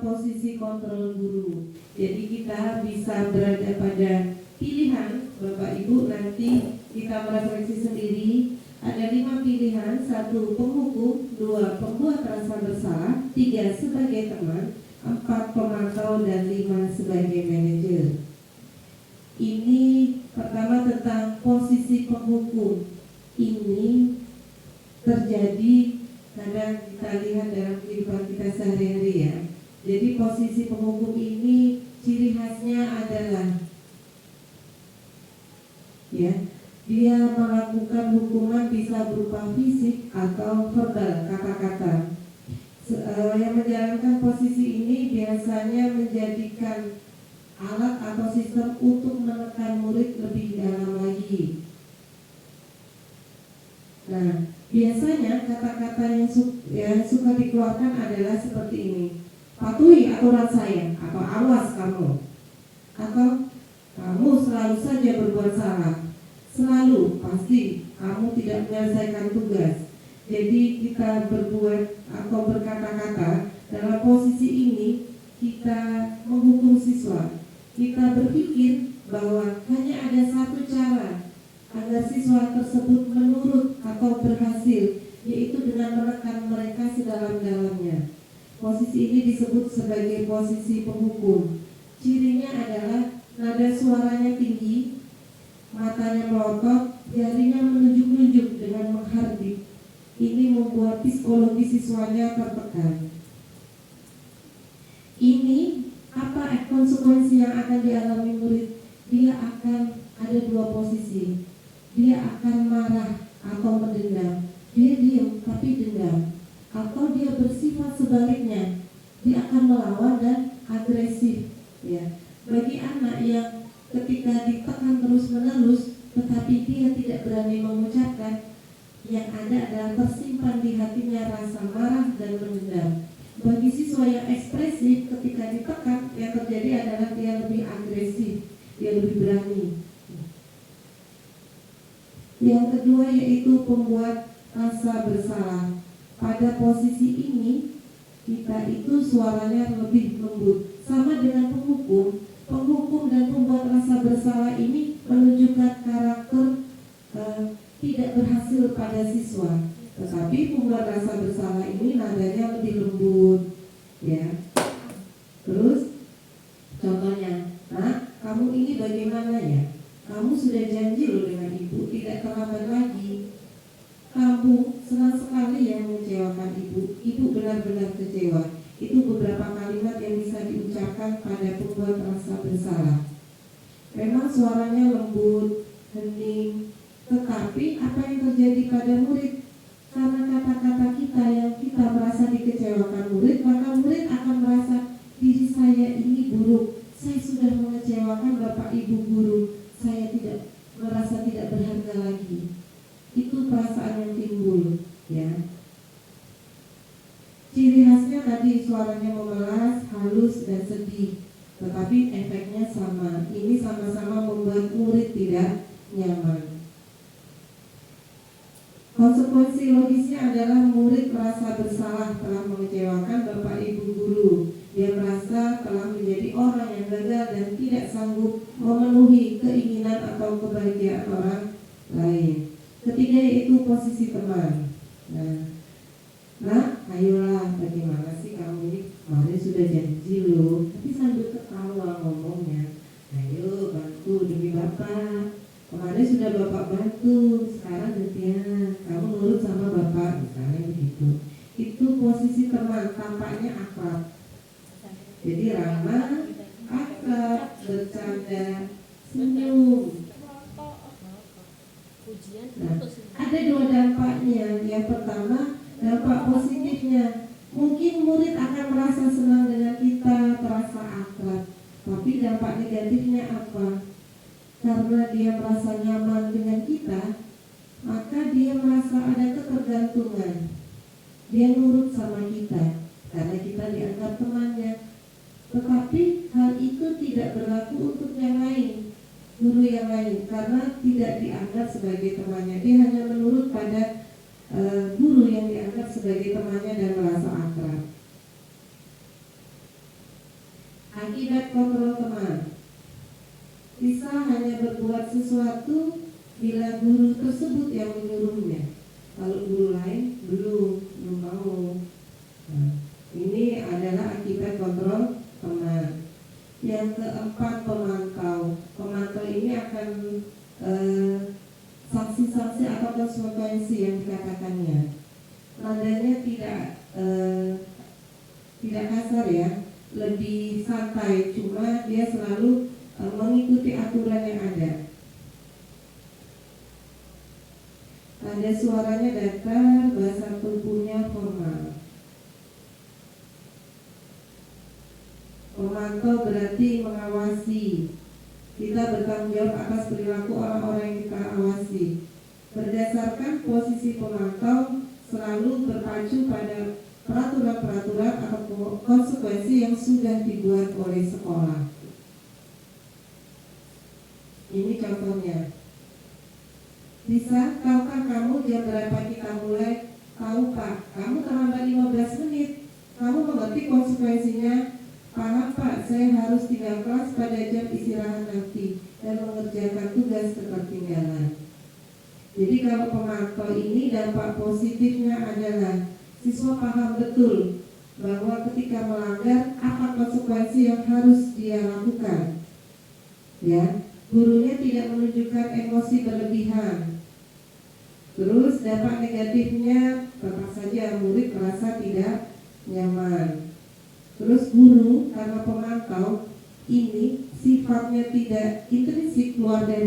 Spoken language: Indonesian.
posisi kontrol guru. Jadi kita bisa berada pada pilihan, Bapak Ibu nanti kita merefleksi sendiri. Ada 5 pilihan: 1 penghukum, 2 pembuat rasa bersalah, 3 sebagai teman, 4 pemantau, dan 5 sebagai manajer. Ini pertama tentang posisi penghukum. Ini terjadi kadang kita lihat dalam kehidupan kita sehari-hari ya. Jadi posisi penghukum ini ciri khasnya adalah ya, dia melakukan hukuman bisa berupa fisik atau verbal, kata-kata. Yang menjalankan posisi ini biasanya menjadikan alat atau sistem untuk menekan murid lebih dalam lagi. Nah, biasanya kata-kata yang suka dikeluarkan adalah seperti ini: patuhi aturan saya, atau awas kamu, atau kamu selalu saja berbuat salah, selalu, pasti kamu tidak menyelesaikan tugas. Jadi kita berbuat atau berkata-kata dalam posisi ini, kita menghukum siswa. Kita berpikir bahwa hanya ada satu cara agar siswa tersebut menurut atau berhasil, yaitu dengan menekan mereka sedalam-dalamnya. Posisi ini disebut sebagai posisi penghukum. Cirinya adalah nada suaranya tinggi, matanya melotot, jarinya menunjuk-nunjuk dengan menghardik. Ini membuat psikologi siswanya tertekan. Ini apa konsekuensi yang akan dialami murid? Dia akan ada 2 posisi. Dia akan marah atau mendendam. Dia diam tapi dendam. Atau dia bersifat sebaliknya. Dia akan melawan dan agresif. Ya. Bagi anak yang ketika ditekan terus-menerus, tetapi dia tidak berani mengucapkan, yang ada adalah tersimpan di hatinya rasa marah dan mendendam. Bagi siswa yang ekspresif, ketika ditekan, yang terjadi adalah dia lebih agresif, dia lebih berani. Yang kedua yaitu pembuat rasa bersalah. Pada posisi ini, kita itu suaranya lebih lembut. Sama dengan penghukum. Penghukum dan pembuat rasa bersalah ini menunjukkan karakter tidak berhasil pada siswa. Tetapi pembuat rasa bersalah ini nadanya lebih lembut, ya. Terus contohnya, nah, kamu ini bagaimana ya? Kamu sudah janji loh dengan ibu tidak terlambat lagi. Kamu senang sekali ya mengecewakan ibu. Ibu benar-benar kecewa. Itu beberapa kalimat yang bisa diucapkan pada pembuat rasa bersalah. Memang suaranya lembut, hening, tetapi apa yang terjadi pada murid? Karena kata-kata kita yang kita merasa dikecewakan murid, maka murid akan merasa diri saya ini buruk. Saya sudah mengecewakan Bapak Ibu guru. Saya tidak merasa tidak berharga lagi. Itu perasaan yang timbul, ya. Ciri khasnya tadi suaranya memelas, halus, dan sedih. Tetapi efeknya sama. Ini sama-sama membuat murid tidak nyaman. Konsekuensi logisnya adalah murid merasa bersalah telah mengecewakan Bapak Ibu guru. Dia merasa telah menjadi orang yang gagal dan tidak sanggup memenuhi keinginan atau kebahagiaan orang lain. Ketiga yaitu posisi teman. Nah, ayolah, bagaimana sih kamu ini? Kemarin sudah janji loh, tapi sambil ketawa ngomongnya. Ayo bantu demi Bapak. Kemarin sudah Bapak bantu, sekarang gantian kamu nurut sama Bapak, misalnya begitu. Itu posisi teman, tampaknya akrab. Jadi ramah, akrab, bercanda, senyum. Nah, ada 2 dampaknya. Yang pertama, dampak positifnya, mungkin murid akan merasa senang dengan kita, terasa akrab. Tapi dampak negatifnya apa? Karena dia merasa nyaman dengan kita, maka dia merasa ada ketergantungan. Dia nurut sama kita karena kita dianggap temannya. Tetapi hal itu tidak berlaku untuk yang lain, guru yang lain, karena tidak dianggap sebagai temannya. Dia hanya menurut pada guru yang dianggap sebagai temannya dan merasa akrab. Akibat kontrol teman, Lisa hanya berbuat sesuatu bila guru tersebut yang menyuruhnya. Kalau guru lain belum mau. Nah, ini adalah akibat kontrol teman. Yang keempat, pemantau. Pemantau ini akan sanksi-sanksi atau konsekuensi yang dikatakannya. Nadanya tidak kasar ya, lebih santai, cuma dia selalu mengikuti aturan yang ada. Nada suaranya datar, bahasa tubuhnya formal. Memantau berarti mengawasi. Kita bertanggung jawab atas perilaku orang-orang yang kita awasi. Berdasarkan posisi pemantau selalu berpacu pada peraturan-peraturan atau konsekuensi yang sudah dibuat oleh sekolah. Ini contohnya. Lisa, tahukah kamu jam berapa kita mulai? Tahu Pak, kamu terlambat 15 menit. Kamu mengerti konsekuensinya? Paham Pak, saya harus tinggal kelas pada jam istirahat nanti dan mengerjakan tugas ketertinggalan. Jadi kalau pemantau ini dampak positifnya adalah siswa paham betul bahwa ketika melanggar apa konsekuensi yang harus dia lakukan. Ya, gurunya tidak menunjukkan emosi berlebihan. Terus dampak negatifnya tetap saja murid merasa tidak nyaman. Terus guru karena pemantau ini sifatnya tidak intrinsik keluar dari